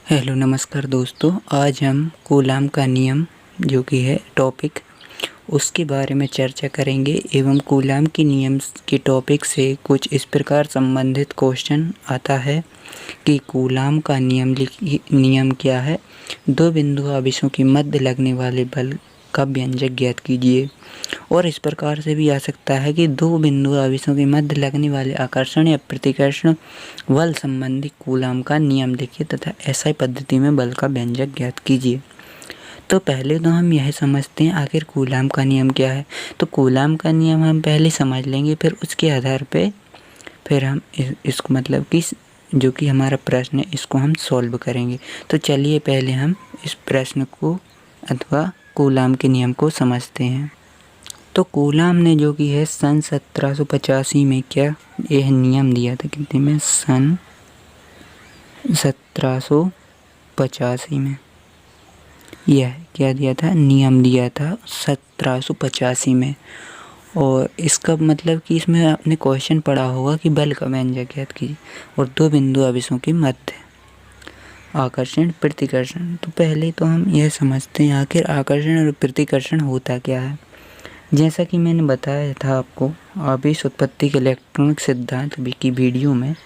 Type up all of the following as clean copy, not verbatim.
Hello नमस्कार दोस्तों, आज हम कूलाम का नियम जो कि है टॉपिक उसके बारे में चर्चा करेंगे एवं कूलाम के नियम के टॉपिक से कुछ इस प्रकार संबंधित क्वेश्चन आता है कि कूलाम का नियम क्या है। दो बिंदु आवेशों के मध्य लगने वाले बल का व्यंजक ज्ञात कीजिए। और इस प्रकार से भी आ सकता है कि दो बिंदु आवेशों के मध्य लगने वाले आकर्षण या प्रतिकर्षण बल संबंधी कूलाम का नियम लिखिए तथा एसआई पद्धति में बल का व्यंजक ज्ञात कीजिए। तो पहले तो हम यह समझते हैं आखिर कूलाम का नियम क्या है। तो कूलाम का नियम हम पहले समझ लेंगे, फिर उसके आधार पे फिर हम इसको मतलब कि जो कि हमारा प्रश्न है इसको हम सॉल्व करेंगे। तो चलिए पहले हम इस प्रश्न को अथवा कूलाम के नियम को समझते हैं। तो कूलाम ने जो कि है सन 1785 में क्या यह नियम दिया था, कितने में, सन 1785 में यह क्या दिया था, नियम दिया था 1785 में। और इसका मतलब कि इसमें आपने क्वेश्चन पढ़ा होगा कि बल का व्यंजक ज्ञात कीजिए और दो बिंदु आवेशों के मध्य आकर्षण प्रतिकर्षण। तो पहले तो हम यह समझते हैं आखिर आकर्षण और प्रतिकर्षण होता क्या है। जैसा कि मैंने बताया था आपको आवेश उत्पत्ति के इलेक्ट्रॉनिक सिद्धांत की वीडियो में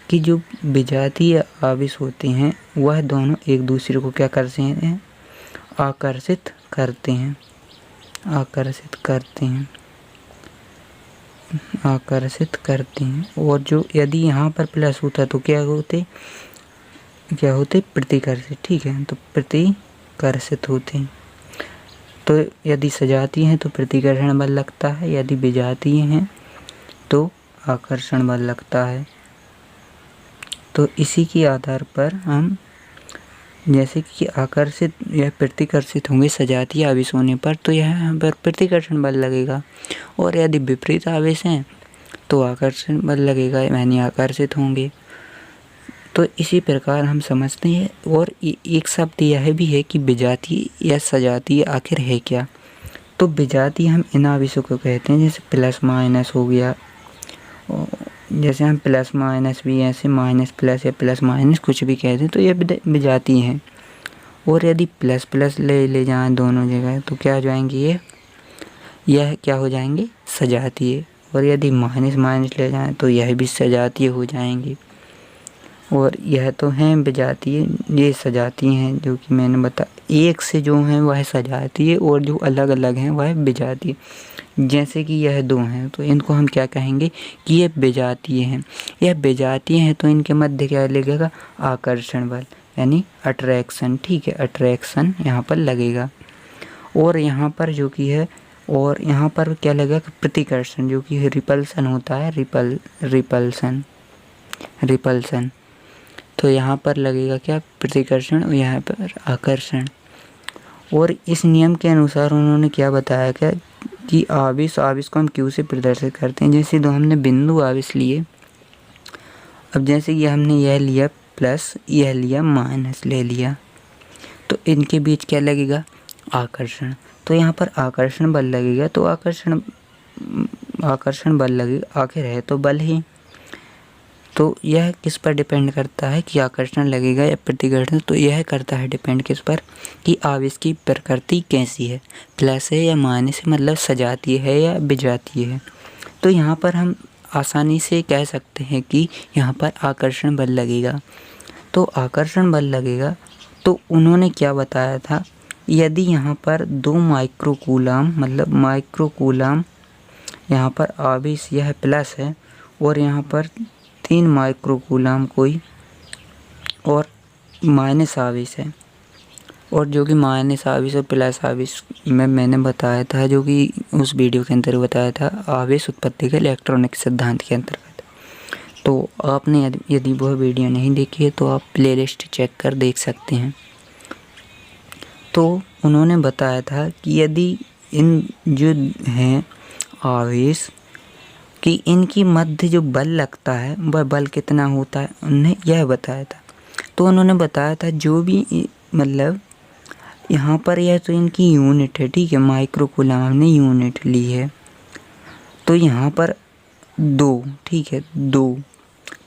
कि जो विजातीय आवेश होते हैं वह दोनों एक दूसरे को क्या करते हैं, आकर्षित करते हैं और जो यदि यहाँ पर प्लस होता तो क्या होते प्रतिकर्षित। ठीक है, तो प्रतिकर्षित होते हैं। तो यदि सजातीय हैं तो प्रतिकर्षण बल लगता है, यदि विजातीय हैं तो आकर्षण बल लगता है। तो इसी के आधार पर हम जैसे कि आकर्षित या प्रतिकर्षित होंगे सजातीय आवेश होने पर तो यहाँ पर प्रतिकर्षण बल लगेगा, और यदि विपरीत आवेश हैं तो आकर्षण बल लगेगा, यानी आकर्षित होंगे। तो इसी प्रकार हम समझते हैं। और एक शब्द यह भी है कि विजातीय या सजातीय आखिर है क्या। तो विजातीय हम इन आवेशों को कहते हैं जैसे प्लस माइनस हो गया, जैसे हम प्लस माइनस भी ऐसे माइनस प्लस या प्लस माइनस कुछ भी कहते हैं तो ये विजातीय हैं। और यदि प्लस प्लस ले जाएं दोनों जगह तो क्या हो जाएंगे, यह क्या हो जाएंगे, सजातीय। और यदि माइनस माइनस ले जाएं तो यह भी सजातीय हो जाएंगे। और यह तो हैं विजातीय, ये सजातीय हैं जो कि मैंने एक से जो हैं वह सजातीय और जो अलग अलग हैं वह विजातीय। जैसे कि यह दो हैं तो इनको हम क्या कहेंगे कि ये विजातीय हैं। यह विजातीय हैं तो इनके मध्य क्या लगेगा, आकर्षण बल यानी अट्रैक्शन। ठीक है, अट्रैक्शन यहाँ पर लगेगा। और यहाँ पर जो कि है, और यहाँ पर क्या लगेगा, प्रतिकर्षण जो कि रिपल्सन होता है, रिपल्सन। तो यहाँ पर लगेगा क्या, प्रतिकर्षण, और यहाँ पर आकर्षण। और इस नियम के अनुसार उन्होंने क्या बताया क्या कि आवेश को हम क्यू से प्रदर्शित करते हैं। जैसे दो हमने बिंदु आवेश लिए, अब जैसे कि हमने यह लिया प्लस, यह लिया माइनस ले लिया, तो इनके बीच क्या लगेगा, आकर्षण। तो यहाँ पर आकर्षण बल लगेगा, तो आकर्षण बल लगेगा, आखिर है तो बल ही। तो यह किस पर डिपेंड करता है कि आकर्षण लगेगा या प्रतिकर्षण। तो यह करता है डिपेंड किस पर कि आवेश की प्रकृति कैसी है, प्लस है या माइनस है, मतलब सजातीय है या विजातीय है। तो यहाँ पर हम आसानी से कह सकते हैं कि यहाँ पर आकर्षण बल लगेगा। तो आकर्षण बल लगेगा तो उन्होंने क्या बताया था, यदि यहाँ पर 2 माइक्रोकूलाम मतलब माइक्रोकूलाम, यहाँ पर आवेश यह प्लस है और यहाँ पर 3 माइक्रोकूलाम कोई और माइनस आवेश है, और जो कि माइनस आवेश और प्लस आवेश में मैंने बताया था, जो कि उस वीडियो के अंदर बताया था आवेश उत्पत्ति के इलेक्ट्रॉनिक सिद्धांत के अंतर्गत। तो आपने यदि वह वीडियो नहीं देखी है तो आप प्लेलिस्ट चेक कर देख सकते हैं। तो उन्होंने बताया था कि यदि इन जो हैं आवेश कि इनकी मध्य जो बल लगता है वह बल कितना होता है, उन्होंने यह बताया था। तो उन्होंने बताया था जो भी मतलब यहाँ पर यह तो इनकी यूनिट है, ठीक है, माइक्रोकूलाम हमने यूनिट ली है। तो यहाँ पर 2, ठीक है, 2,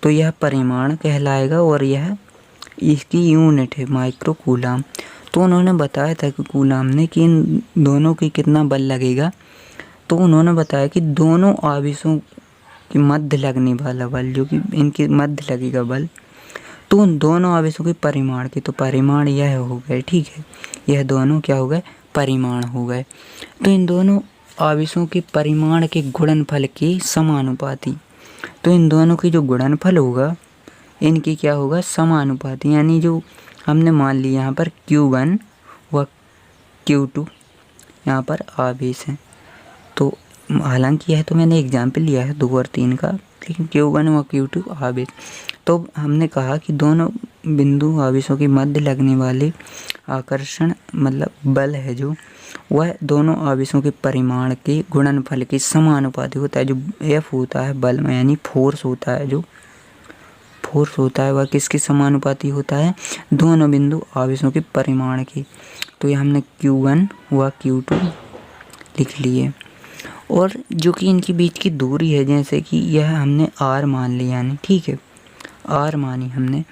तो यह परिमाण कहलाएगा और यह इसकी यूनिट है माइक्रो कूलाम। तो उन्होंने बताया था कि कूलाम ने कि इन दोनों की कितना बल लगेगा। तो उन्होंने बताया कि दोनों आवेशों के मध्य लगने वाला बल, जो कि इनके मध्य लगेगा बल, तो उन दोनों आवेशों के परिमाण के, तो परिमाण यह हो गए, ठीक है, यह दोनों क्या हो गए, परिमाण हो गए। तो इन दोनों आवेशों के परिमाण के गुणनफल के समानुपाती, तो इन दोनों की जो गुणनफल होगा इनकी क्या होगा, समानुपाती। यानी जो हमने मान लिया यहाँ पर Q1 व Q2 यहाँ पर आवेश हैं। तो हालांकि यह तो मैंने एग्जाम्पल लिया है 2 और 3 का, लेकिन Q1 व Q2 आवेश। तो हमने कहा कि दोनों बिंदु आवेशों के मध्य लगने वाले आकर्षण मतलब बल है जो, वह दोनों आवेशों के परिमाण के गुणनफल के समानुपाती होता है। जो F होता है बल में, यानी फोर्स होता है, जो फोर्स होता है वह किसके समानुपाती होता है, दोनों बिंदु आवेशों के परिमाण के। तो ये हमने Q1 व Q2 लिख लिए। और जो कि इनके बीच की दूरी है, जैसे कि यह हमने r मान लिया, यानी ठीक है r मानी हमने,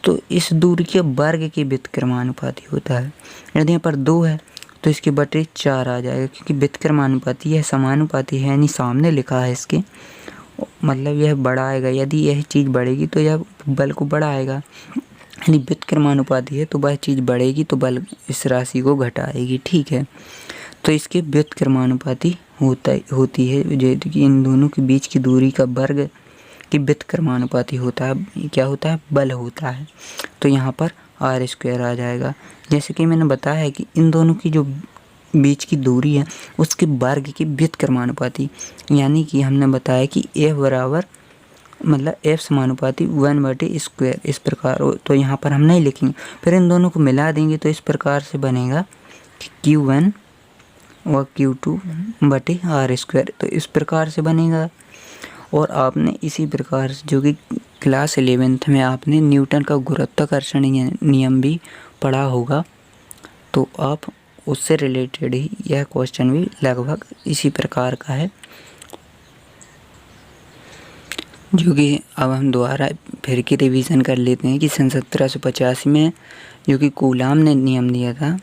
तो इस दूरी के वर्ग के व्युत्क्रमानुपाती होता है। यदि यहाँ पर 2 है तो इसके बटे 4 आ जाएगा, क्योंकि व्युत्क्रमानुपाती यह समानुपाती है, यानी सामने लिखा है इसके, मतलब यह बढ़ाएगा। यदि यह चीज़ बढ़ेगी तो यह बल को बढ़ाएगा, यानी व्युत्क्रमानुपाती है तो वह चीज़ बढ़ेगी तो बल इस राशि को घटाएगी, ठीक है। तो इसके व्युत्क्रमानुपाती होती है, जो कि इन दोनों के बीच की दूरी का वर्ग की व्युत्क्रमानुपाती होता है। क्या होता है, बल होता है। तो यहाँ पर r² आ जाएगा। जैसे कि मैंने बताया है कि इन दोनों की जो बीच की दूरी है उसके वर्ग की व्युत्क्रमानुपाती, यानी कि हमने बताया कि F बराबर मतलब F समानुपाती 1/² इस प्रकार। तो यहाँ पर हम नहीं लिखेंगे, फिर इन दोनों को मिला देंगे तो इस प्रकार से बनेगा कि Q1 व Q2 बटे r²। तो इस प्रकार से बनेगा। और आपने इसी प्रकार से, जो कि क्लास 11th में आपने न्यूटन का गुरुत्वाकर्षण नियम भी पढ़ा होगा, तो आप उससे रिलेटेड ही यह क्वेश्चन भी लगभग इसी प्रकार का है। जो कि अब हम दोबारा फिर की रिवीजन कर लेते हैं कि सन 1785 में जो कि कूलाम ने नियम दिया था,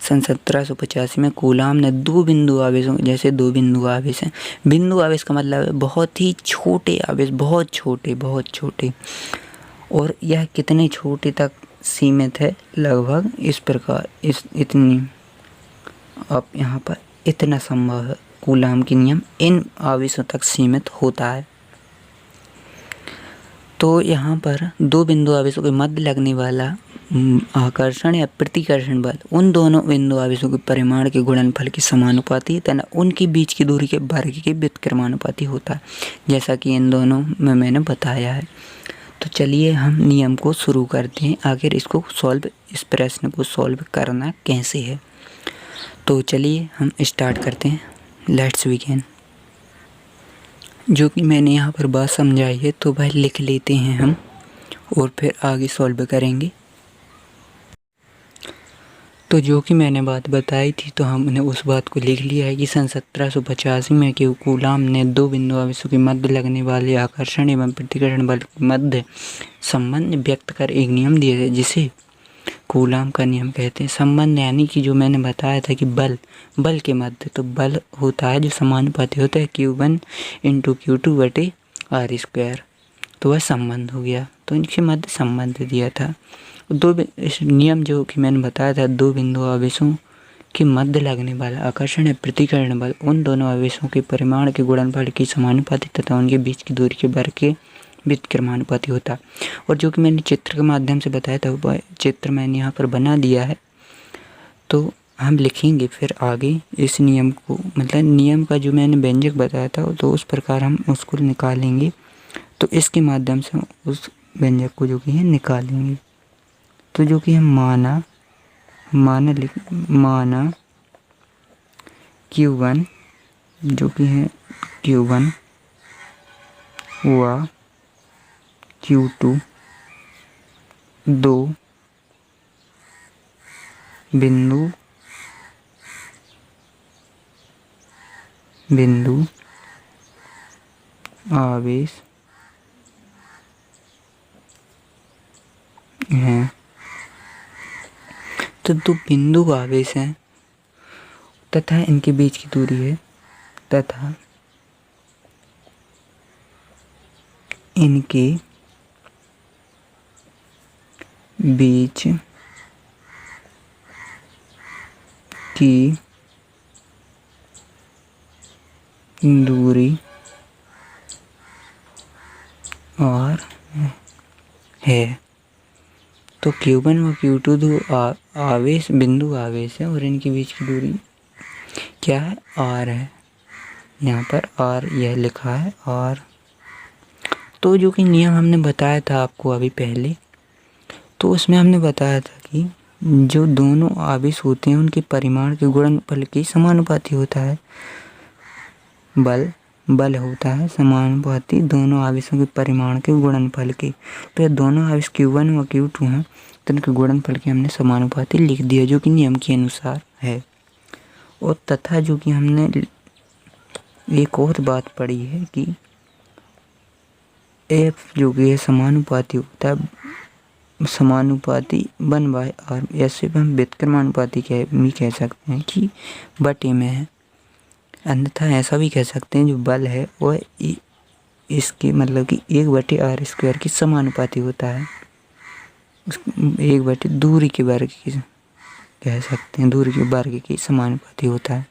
सन 1785 में कूलाम ने 2 बिंदु आवेशों, जैसे 2 बिंदु आवेश हैं, बिंदु आवेश का मतलब है बहुत ही छोटे आवेश, बहुत छोटे, और यह कितने छोटे तक सीमित है, लगभग इस प्रकार, इतनी, अब यहाँ पर इतना संभव है, कूलाम की नियम इन आवेशों तक सीमित होता है। तो यहाँ पर 2 बिंदु आवेशों के मध्य लगने वाला आकर्षण या प्रतिकर्षण बल उन दोनों बिंदु आवेशों के परिमाण के गुणनफल के समानुपाती तथा उनके बीच की दूरी के वर्ग के व्युत्क्रमानुपाती होता है, जैसा कि इन दोनों में मैंने बताया है। तो चलिए हम नियम को शुरू करते हैं, आखिर इसको सॉल्व, इस प्रश्न को सॉल्व करना कैसे है। तो चलिए हम स्टार्ट करते हैं, लेट्स बिगिन। जो कि मैंने यहाँ पर बात समझाई है तो वह लिख लेते हैं हम, और फिर आगे सॉल्व करेंगे। तो जो कि मैंने बात बताई थी तो हमने उस बात को लिख लिया है कि सन 1785 में कि कूलाम ने 2 बिंदु आवेशों के मध्य लगने वाले आकर्षण एवं प्रतिकर्षण बल के मध्य संबंध व्यक्त कर एक नियम दिया है, जिसे कूलाम का नियम कहते हैं। संबंध यानी कि जो मैंने बताया था कि बल के मध्य, तो बल होता है जो समानुपाती होता है Q1 × Q2 बटे r², तो वह संबंध हो गया। तो इनके मध्य संबंध दिया था। इस नियम जो कि मैंने बताया था, 2 बिंदु आवेशों के मध्य लगने वाला आकर्षण या प्रतिकर्षण बल उन दोनों आवेशों के परिमाण के गुणनफल के समानुपाती तथा उनके बीच की दूरी के वर्ग के व्युत्क्रमानुपाती होता है। और जो कि मैंने चित्र के माध्यम से बताया था, वह चित्र मैंने यहाँ पर बना दिया है। तो हम लिखेंगे फिर आगे इस नियम को, मतलब नियम का जो मैंने व्यंजक बताया था तो उस प्रकार हम उसको निकालेंगे। तो इसके माध्यम से उस व्यंजक को जो कि है निकालेंगे। तो जो कि हम माना Q1 जो कि है Q1 व Q2 2 बिंदु आवेश हैं। तो दो बिंदु आवेश हैं तथा इनके बीच की दूरी है तथा इनके बीच की दूरी और है। तो Q1 व Q2 दो आवेश बिंदु आवेश है और इनके बीच की दूरी क्या है, R है। यहाँ पर R यह लिखा है R। तो जो कि नियम हमने बताया था आपको अभी पहले, तो उसमें हमने बताया था कि जो दोनों आवेश होते हैं उनके परिमाण के गुणनफल के समानुपाती होता है। बल होता है समानुपाती दोनों आवेशों के परिमाण के गुणनफल के। तो ये दोनों आवेश Q1 व Q2 हैं, तो इनके गुणनफल के हमने समानुपाती लिख दिया जो कि नियम के अनुसार है। और तथा जो कि हमने एक और बात पढ़ी है कि F जो कि समानुपाती होता है, समानुपाती 1/r, ऐसे भी हम व्युत्क्रमानुपाती भी कह सकते हैं कि बटे में है। अन्यथा ऐसा भी कह सकते हैं जो बल है वह इसके मतलब कि 1/r² की समानुपाती होता है। 1 दूरी के वर्ग की कह सकते हैं, दूरी के वर्ग की समानुपाती होता है।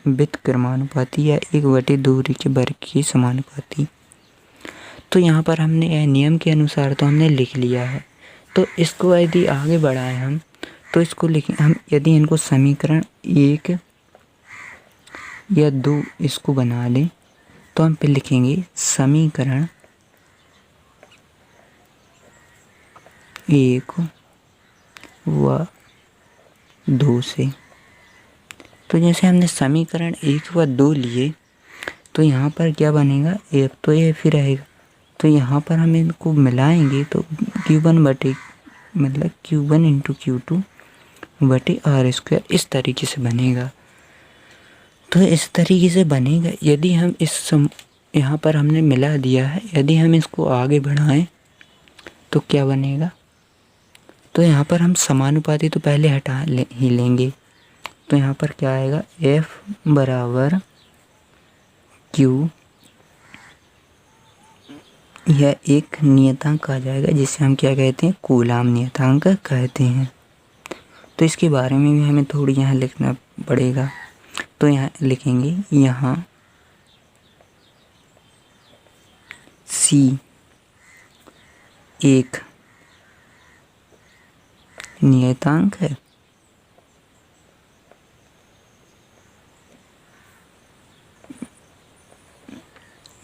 व्युत्क्रमानुपाती या 1 दूरी के वर्ग की समानुपाती। तो यहाँ पर हमने नियम के अनुसार तो हमने लिख लिया है। तो इसको यदि आगे बढ़ाएं हम, तो इसको लिखें हम, यदि इनको समीकरण 1 या 2 इसको बना लें तो हम फिर लिखेंगे समीकरण 1 व 2 से। तो जैसे हमने समीकरण 1 व 2 लिए तो यहाँ पर क्या बनेगा, F तो ये फिर रहेगा। तो यहाँ पर हम इनको मिलाएंगे तो Q1 मतलब Q1 × Q2 बटे R² इस तरीके से बनेगा। तो इस तरीके से बनेगा। यदि हम यहाँ पर हमने मिला दिया है, यदि हम इसको आगे बढ़ाएं तो क्या बनेगा। तो यहाँ पर हम समानुपाती तो पहले हटा ही लेंगे। तो यहाँ पर क्या आएगा, F बराबर Q, यह एक नियतांक आ जाएगा जिसे हम क्या कहते हैं, कूलाम नियतांक कहते हैं। तो इसके बारे में भी हमें थोड़ी यहाँ लिखना पड़ेगा। तो यहाँ लिखेंगे, यहाँ C एक नियतांक है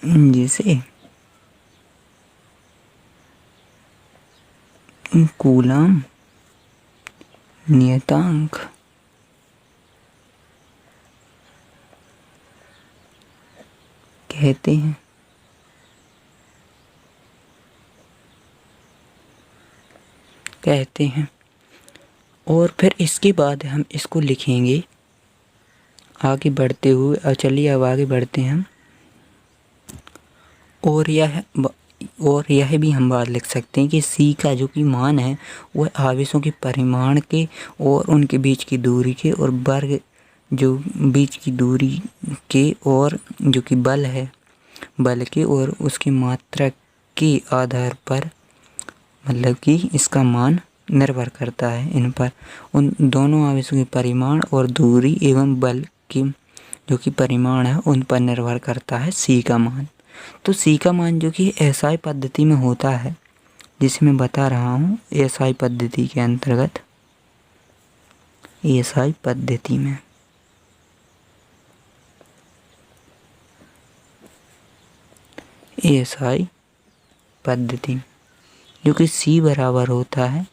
जिसे कूलाम नियतांक कहते हैं। और फिर इसके बाद हम इसको लिखेंगे आगे बढ़ते हुए। और चलिए अब आगे बढ़ते हैं हम। और यह भी हम बात लिख सकते हैं कि C का जो कि मान है वह आवेशों के परिमाण के और उनके बीच की दूरी के और वर्ग जो बीच की दूरी के और जो कि बल है, बल के और उसकी मात्रा के आधार पर मतलब कि इसका मान निर्भर करता है इन पर, उन दोनों आवेशों के परिमाण और दूरी एवं बल की जो कि परिमाण है उन पर निर्भर करता है C का मान। तो C का मान जो कि SI पद्धति में होता है, जिसे मैं बता रहा हूँ SI पद्धति के अंतर्गत, SI पद्धति में SI पद्धति जो कि C बराबर होता है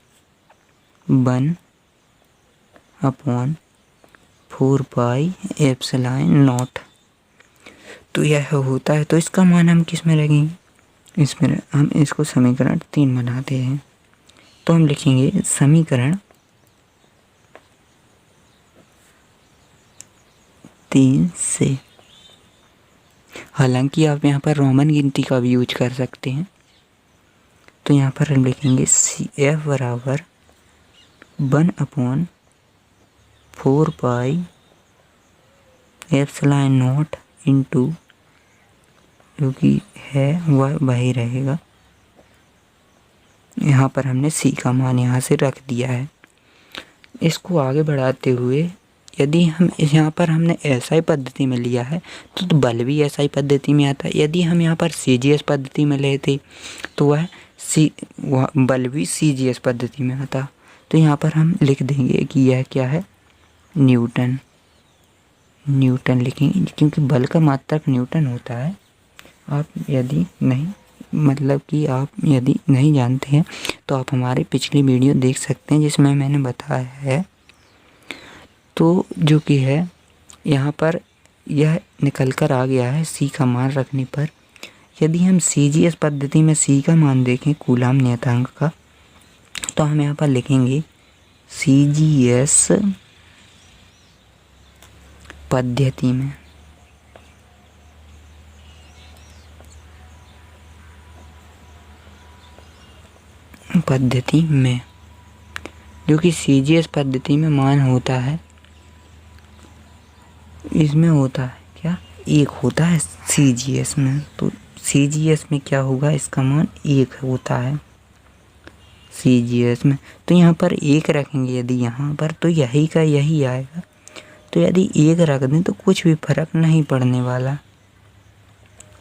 1/4 पाई एप्सिलॉन नॉट। तो यह होता है। तो इसका मान हम किस में लगेंगे, इसमें हम इसको समीकरण 3 बनाते हैं। तो हम लिखेंगे समीकरण 3 से। हालांकि आप यहाँ पर रोमन गिनती का भी यूज कर सकते हैं। तो यहाँ पर हम लिखेंगे F बराबर 1/4 पाई एप्सिलॉन नॉट इंटू, जो कि है वह वही रहेगा। यहाँ पर हमने C का मान यहाँ से रख दिया है। इसको आगे बढ़ाते हुए यदि हम यहाँ पर हमने SI पद्धति में लिया है तो बल भी SI पद्धति में आता है। यदि हम यहाँ पर CGS पद्धति में लेते तो वह बल भी CGS पद्धति में आता। तो यहाँ पर हम लिख देंगे कि यह क्या है, न्यूटन लिखेंगे, क्योंकि बल का मात्रक न्यूटन होता है। आप यदि नहीं जानते हैं तो आप हमारी पिछली वीडियो देख सकते हैं जिसमें मैंने बताया है। तो जो कि है यहाँ पर यह निकल कर आ गया है C का मान रखने पर। यदि हम CGS पद्धति में C का मान देखें कूलाम नियतांक का, तो हम यहाँ पर लिखेंगे CGS पद्धति में जो कि CGS पद्धति में मान होता है, इसमें होता है क्या, 1 होता है CGS में। तो CGS में क्या होगा, इसका मान 1 होता है CGS में। तो यहाँ पर 1 रखेंगे यदि यहाँ पर, तो यही का यही आएगा। तो यदि 1 रख दें तो कुछ भी फर्क नहीं पड़ने वाला।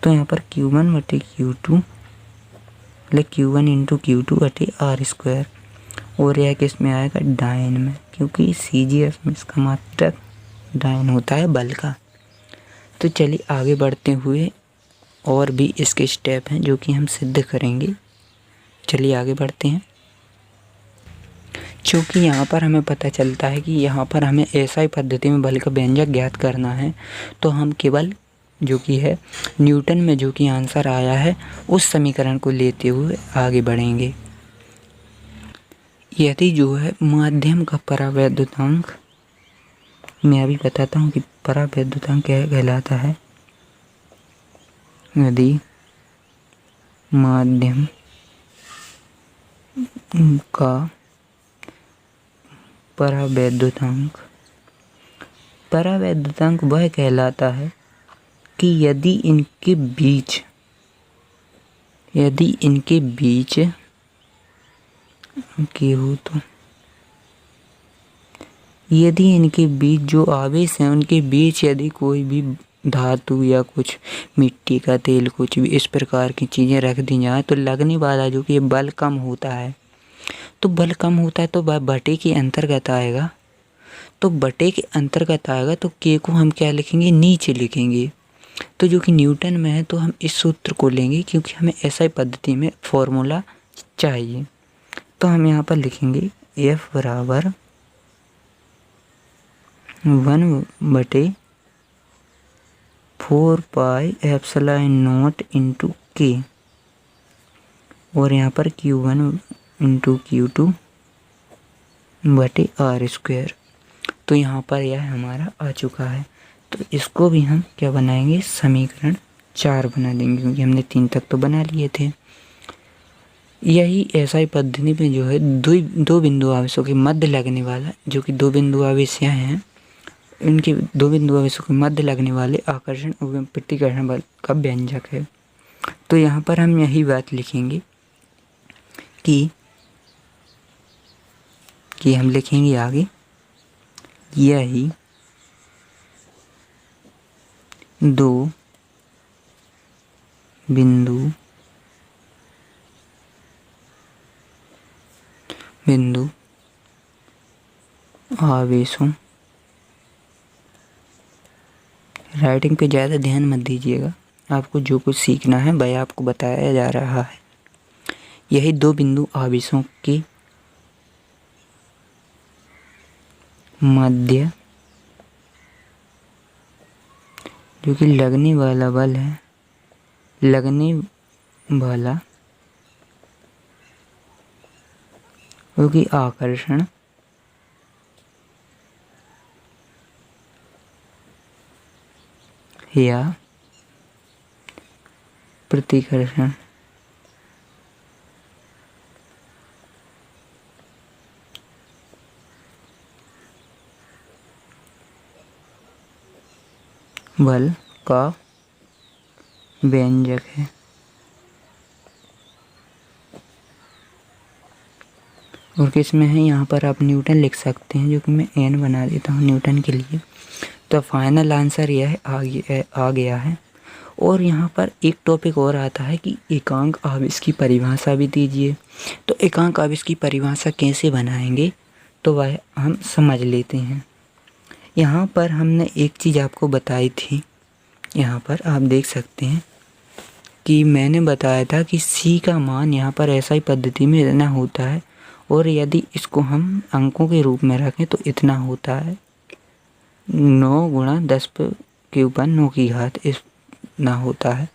तो यहाँ पर Q1 बटे Q2 मतलब Q1 इंटू Q2 बटे R², और यह किस में आएगा, डायन में, क्योंकि CGS में इसका मात्रक डायन होता है बल का। तो चलिए आगे बढ़ते हुए और भी इसके स्टेप हैं जो कि हम सिद्ध करेंगे। चलिए आगे बढ़ते हैं। क्योंकि यहाँ पर हमें पता चलता है कि यहाँ पर हमें SI पद्धति में बल का व्यंजक ज्ञात करना है, तो हम केवल जो कि है न्यूटन में जो कि आंसर आया है उस समीकरण को लेते हुए आगे बढ़ेंगे। यदि जो है माध्यम का परावैद्युतांक, मैं अभी बताता हूँ कि परावैद्युतांक क्या कहलाता है। यदि माध्यम का परावैद्युतांक वह कहलाता है कि यदि इनके बीच यदि इनके बीच जो आवेश हैं उनके बीच यदि कोई भी धातु या कुछ मिट्टी का तेल कुछ भी इस प्रकार की चीज़ें रख दी जाए तो लगने वाला जो कि बल कम होता है। तो बल कम होता है तो वह बटे के अंतर्गत आएगा। तो बटे के अंतर्गत आएगा तो के को हम क्या लिखेंगे, नीचे लिखेंगे। तो जो कि न्यूटन में है तो हम इस सूत्र को लेंगे क्योंकि हमें SI पद्धति में फॉर्मूला चाहिए। तो हम यहाँ पर लिखेंगे F बराबर 1/4 pi epsilon not into K, और यहाँ पर Q1 इंटू Q2 बटे R²। तो यहाँ पर यह हमारा आ चुका है। तो इसको भी हम क्या बनाएंगे, समीकरण 4 बना देंगे, क्योंकि हमने 3 तक तो बना लिए थे। यही SI पद्धति में जो है दो बिंदु आवेशों के मध्य लगने वाला, जो कि 2 बिंदु आवेश यहाँ हैं, इनके 2 बिंदु आवेशों के मध्य लगने वाले आकर्षण एवं प्रतिकर्षण बल का व्यंजक है। तो यहाँ पर हम यही बात लिखेंगे कि हम लिखेंगे आगे, यही 2 बिंदु आवेशों, राइटिंग पे ज़्यादा ध्यान मत दीजिएगा, आपको जो कुछ सीखना है वह आपको बताया जा रहा है। यही 2 बिंदु आवेशों के मध्य जो कि लगने वाला बल है, लगने वाला जो कि आकर्षण या प्रतिकर्षण बल का व्यंजक है। और किस में है, यहाँ पर आप न्यूटन लिख सकते हैं, जो कि मैं एन बना देता हूँ न्यूटन के लिए। तो फाइनल आंसर यह आ गया है। और यहाँ पर एक टॉपिक और आता है कि एकांक आवेश की परिभाषा भी दीजिए। तो एकांक आवेश की परिभाषा कैसे बनाएंगे, तो वह हम समझ लेते हैं। यहाँ पर हमने एक चीज़ आपको बताई थी, यहाँ पर आप देख सकते हैं कि मैंने बताया था कि C का मान यहाँ पर SI पद्धति में इतना होता है, और यदि इसको हम अंकों के रूप में रखें तो इतना होता है 9 × 10⁻⁹ इतना होता है।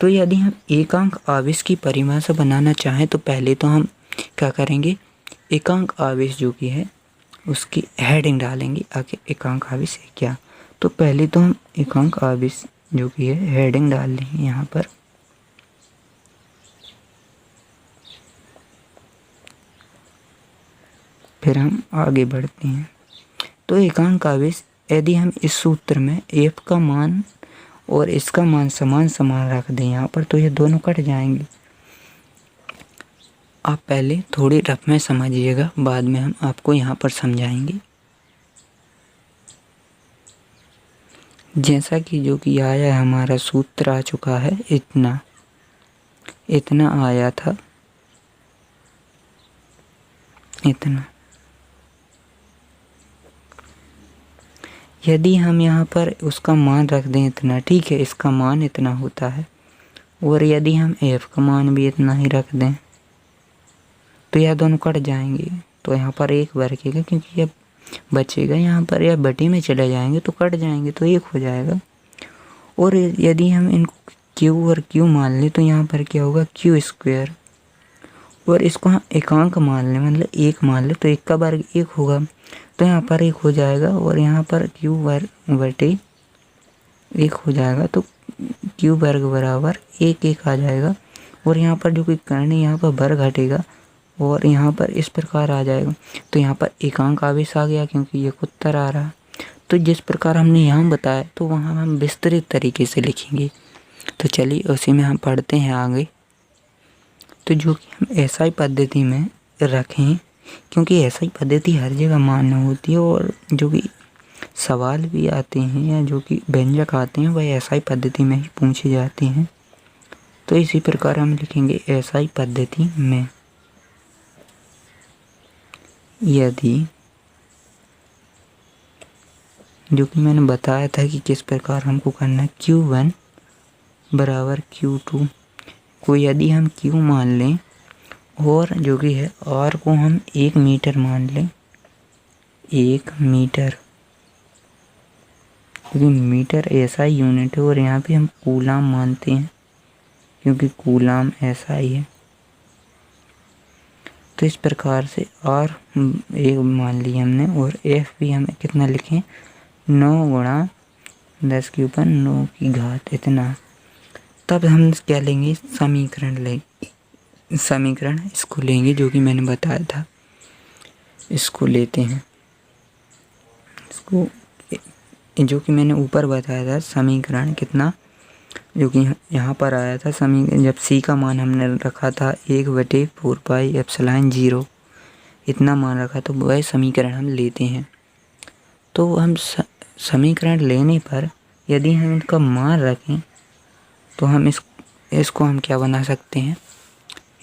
तो यदि हम एकांक आवेश की परिभाषा बनाना चाहें तो पहले तो हम क्या करेंगे, एकांक आवेश जो कि है उसकी हेडिंग डालेंगे, आगे एकांक आवेश है क्या। तो पहले तो हम एकांक आवेश जो कि है हेडिंग डाल लेंगे यहाँ पर। फिर हम आगे बढ़ते हैं। तो एकांक आवेश, यदि हम इस सूत्र में F का मान और इसका मान समान समान रख दें यहाँ पर, तो ये दोनों कट जाएंगे। आप पहले थोड़ी रफ में समझिएगा, बाद में हम आपको यहाँ पर समझाएंगे। जैसा कि जो कि आया हमारा सूत्र आ चुका है, इतना आया था, इतना। यदि हम यहाँ पर उसका मान रख दें इतना, ठीक है, इसका मान इतना होता है, और यदि हम F का मान भी इतना ही रख दें तो यह दोनों कट जाएंगे। तो यहाँ पर 1 बचेगा, क्योंकि अब बचेगा यहाँ पर, या बटे में चले जाएंगे तो कट जाएंगे, तो 1 हो जाएगा। और यदि हम इनको Q और Q मान लें तो यहाँ पर क्या होगा, Q²। और इसको हम एकांक मान लें, मतलब 1 मान लें, तो 1 का वर्ग 1 होगा, तो यहाँ पर 1 हो जाएगा। और यहाँ पर Q/1 हो जाएगा, तो Q वर्ग बराबर 1 आ जाएगा। और यहाँ पर जो कि कर्ण है, यहाँ पर वर्ग घटेगा और यहाँ पर इस प्रकार आ जाएगा। तो यहाँ पर एकांक आवेश आ गया, क्योंकि ये उत्तर आ रहा। तो जिस प्रकार हमने यहाँ बताया, तो वहाँ हम विस्तृत तरीके से लिखेंगे। तो चलिए उसी में हम पढ़ते हैं आगे। तो जो कि हम SI पद्धति में रखें, क्योंकि SI पद्धति हर जगह मान्य होती है, और जो कि सवाल भी आते हैं या जो कि व्यंजक आते हैं वह SI पद्धति में ही पूछे जाते हैं। तो इसी प्रकार हम लिखेंगे SI पद्धति में यदि, जो कि मैंने बताया था कि किस प्रकार हमको करना है, Q1 बराबर Q2 को यदि हम Q मान लें, और जो कि है R को हम 1 मीटर मान लें, 1 मीटर, क्योंकि मीटर SI यूनिट है, और यहाँ पे हम कूलाम मानते हैं, क्योंकि कूलाम SI है। तो इस प्रकार से R 1 मान लिया हमने, और F भी हमें कितना लिखें, 9 × 10⁹ इतना। तब हम क्या लेंगे, समीकरण इसको लेंगे, जो कि मैंने बताया था, इसको लेते हैं, इसको जो कि मैंने ऊपर बताया था समीकरण कितना, जो कि यहाँ पर आया था समीकरण, जब C का मान हमने रखा था 1/4πε0 इतना मान रखा, तो वह समीकरण हम लेते हैं। तो हम समीकरण लेने पर यदि हम इनका मान रखें, तो हम इसको हम क्या बना सकते हैं,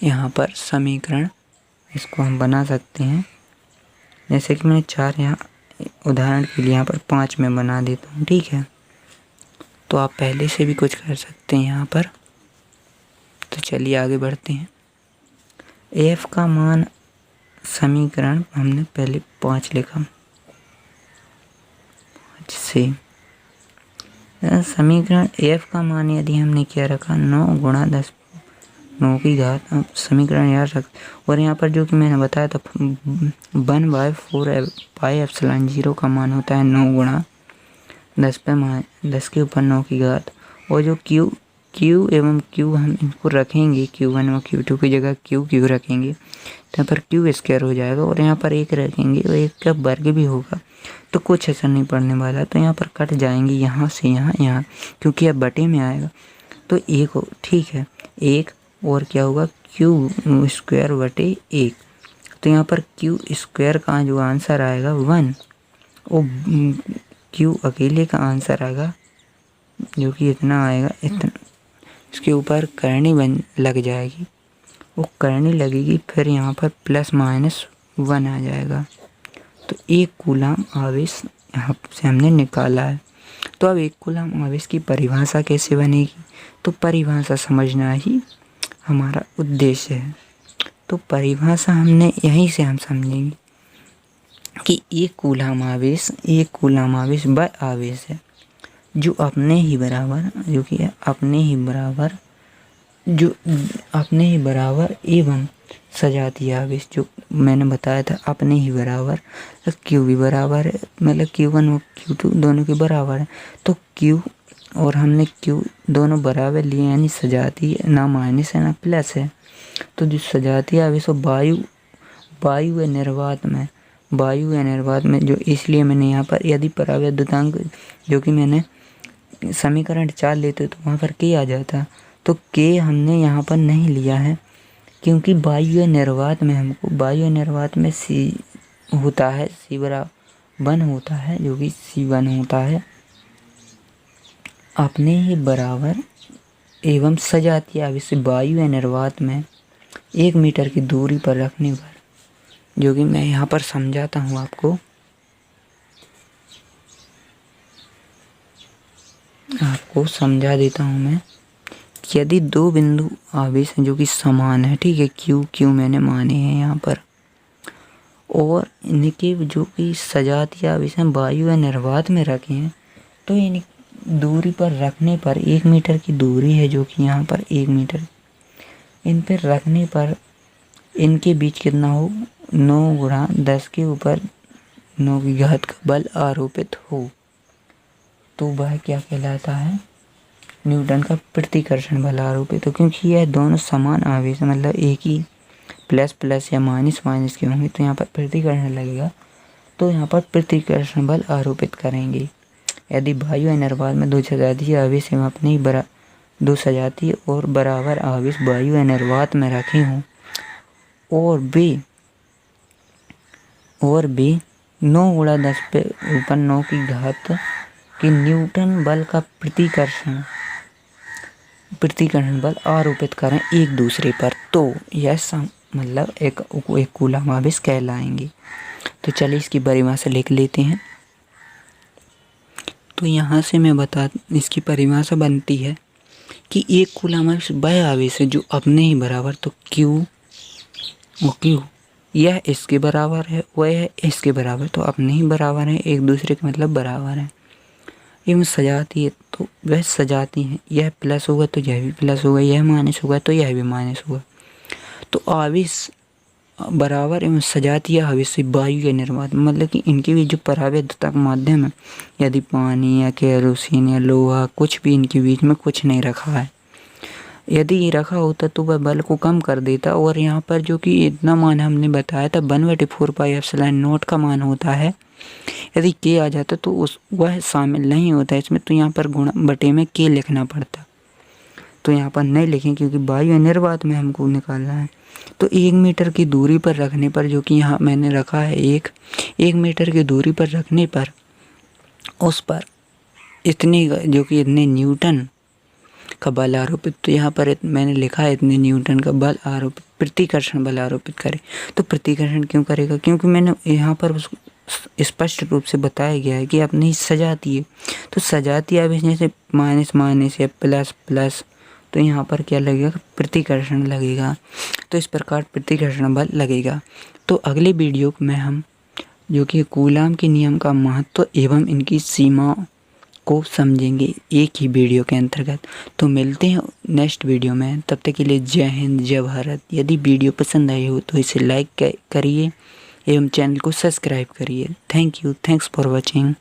यहाँ पर समीकरण इसको हम बना सकते हैं। जैसे कि मैंने 4 यहाँ उदाहरण के लिए यहाँ पर 5 में बना देता हूँ, ठीक है। तो आप पहले से भी कुछ कर सकते हैं यहाँ पर। तो चलिए आगे बढ़ते हैं। F का मान, समीकरण हमने पहले 5 लिखा, 5 से समीकरण F का मान यदि हमने क्या रखा, 9 × 10⁻⁹ समीकरण याद रख। और यहाँ पर जो कि मैंने बताया था 1/4πε0 का मान होता है 9 × 10⁻⁹ और जो Q Q एवं Q हम इनको रखेंगे, Q1 और Q2 की जगह Q रखेंगे तो यहाँ पर Q स्क्वायर हो जाएगा और यहाँ पर 1 रखेंगे और 1 का वर्ग भी होगा तो कुछ असर नहीं पड़ने वाला। तो यहाँ पर कट जाएंगे यहाँ से यहाँ क्योंकि अब बटे में आएगा तो 1 ठीक है 1 और क्या होगा Q स्क्वायर बटे 1। तो यहाँ पर Q स्क्वायर का जो आंसर आएगा 1 और Q अकेले का आंसर आएगा जो कि इतना आएगा इतना। इसके ऊपर करनी लग जाएगी, वो करनी लगेगी फिर यहाँ पर ±1 आ जाएगा। तो 1 कूलम आवेश यहाँ से हमने निकाला है। तो अब 1 कूलम आवेश की परिभाषा कैसे बनेगी, तो परिभाषा समझना ही हमारा उद्देश्य है। तो परिभाषा हमने यहीं से हम समझेंगे कि 1 कूलम आवेश वह आवेश है जो अपने ही बराबर एवं सजातीय आवेश जो मैंने बताया था अपने ही बराबर, Q भी बराबर है मतलब Q1 और Q2 दोनों के बराबर है। तो Q और हमने Q दोनों बराबर लिए यानी सजातीय, ना माइनस है ना प्लस है। तो जो सजातीय आवेश वायु या निर्वात में जो, इसलिए मैंने यहाँ पर यदि परावैद्युतांक जो कि मैंने समीकरण 4 लेते तो वहाँ पर K आ जाता, तो K हमने यहाँ पर नहीं लिया है क्योंकि वायु या निर्वात में C होता है, C1 होता है जो कि C1 होता है अपने ही बराबर एवं सजातीय आवेश वायु या निर्वात में 1 मीटर की दूरी पर रखने पर, जो कि मैं यहाँ पर समझाता हूँ आपको समझा देता हूँ मैं। यदि 2 बिंदु आवेश हैं जो कि समान है, ठीक है, Q मैंने माने हैं यहाँ पर, और इनके जो कि सजातीय आवेश हैं वायु या निर्वात में रखे हैं, तो इन दूरी पर रखने पर 1 मीटर की दूरी है जो कि यहाँ पर 1 मीटर, इन पर रखने पर इनके बीच कितना हो 9 गुणा 10 के ऊपर 9 की घात का बल आरोपित हो, तो वह क्या कहलाता है, न्यूटन का प्रतिकर्षण बल आरोपित हो। क्योंकि यह दोनों समान आवेश मतलब एक ही प्लस या माइनस के होंगे तो यहाँ पर प्रतिकर्षण लगेगा, तो यहाँ पर प्रतिकर्षण बल आरोपित करेंगे। यदि वायु या निर्वात में 2 सजातीय आवेश एवं अपने ही 2 सजातीय और बराबर आवेश वायु या निर्वात में रखे हों और वे 9 गुणा 10 पे ऊपर 9 की घात कि न्यूटन बल का प्रतिकर्षण बल आरोपित करें एक दूसरे पर, तो यह मतलब एक कूलम आवेश कहलाएंगे। तो चलिए इसकी परिभाषा लिख लेते हैं। तो यहाँ से मैं इसकी परिभाषा बनती है कि 1 कूलम आवेश वह आवेश है जो अपने ही बराबर, तो Q यह इसके बराबर है, वह इसके बराबर, तो अपने ही बराबर है, एक दूसरे के मतलब बराबर है। एवं सजातीय, तो वह सजाती हैं, यह प्लस होगा तो यह भी प्लस होगा, यह माइनस होगा तो यह भी माइनस होगा। तो आवेश बराबर एवं सजातीय आवेश से वायु या निर्वात मतलब कि इनके बीच जो परावैद्युतांक माध्यम है, यदि पानी या केरोसिन या लोहा कुछ भी इनके बीच में कुछ नहीं रखा है, यदि ये रखा होता तो वह बल को कम कर देता। और यहाँ पर जो कि इतना मान हमने बताया था 1/4πε0 का मान होता है, यदि K आ जाता तो वह शामिल नहीं होता इसमें, तो यहाँ पर गुणा बटे में K लिखना पड़ता, तो यहाँ पर नहीं लिखें क्योंकि वायु या निर्वात में हमको निकालना है। तो 1 मीटर की दूरी पर रखने पर, जो कि यहाँ मैंने रखा है 1 मीटर की दूरी पर रखने पर उस पर इतने जो कि इतने न्यूटन का बल आरोपित, तो यहाँ पर मैंने लिखा है इतने न्यूटन का बल आरोपित, प्रतिकर्षण बल आरोपित करे। तो प्रतिकर्षण क्यों करेगा, क्योंकि मैंने यहाँ पर स्पष्ट रूप से बताया गया है कि अपनी सजातीय, तो सजातीय आवेश जैसे माइनस या प्लस, तो यहाँ पर क्या लगेगा, प्रतिकर्षण लगेगा। तो इस प्रकार प्रतिकर्षण बल लगेगा। तो अगले वीडियो में हम जो कि कूलाम के नियम का महत्व एवं इनकी सीमा को समझेंगे एक ही वीडियो के अंतर्गत। तो मिलते हैं नेक्स्ट वीडियो में, तब तक के लिए जय हिंद जय भारत। यदि वीडियो पसंद आई हो तो इसे लाइक करिए एवं चैनल को सब्सक्राइब करिए। Thank you, thanks for watching.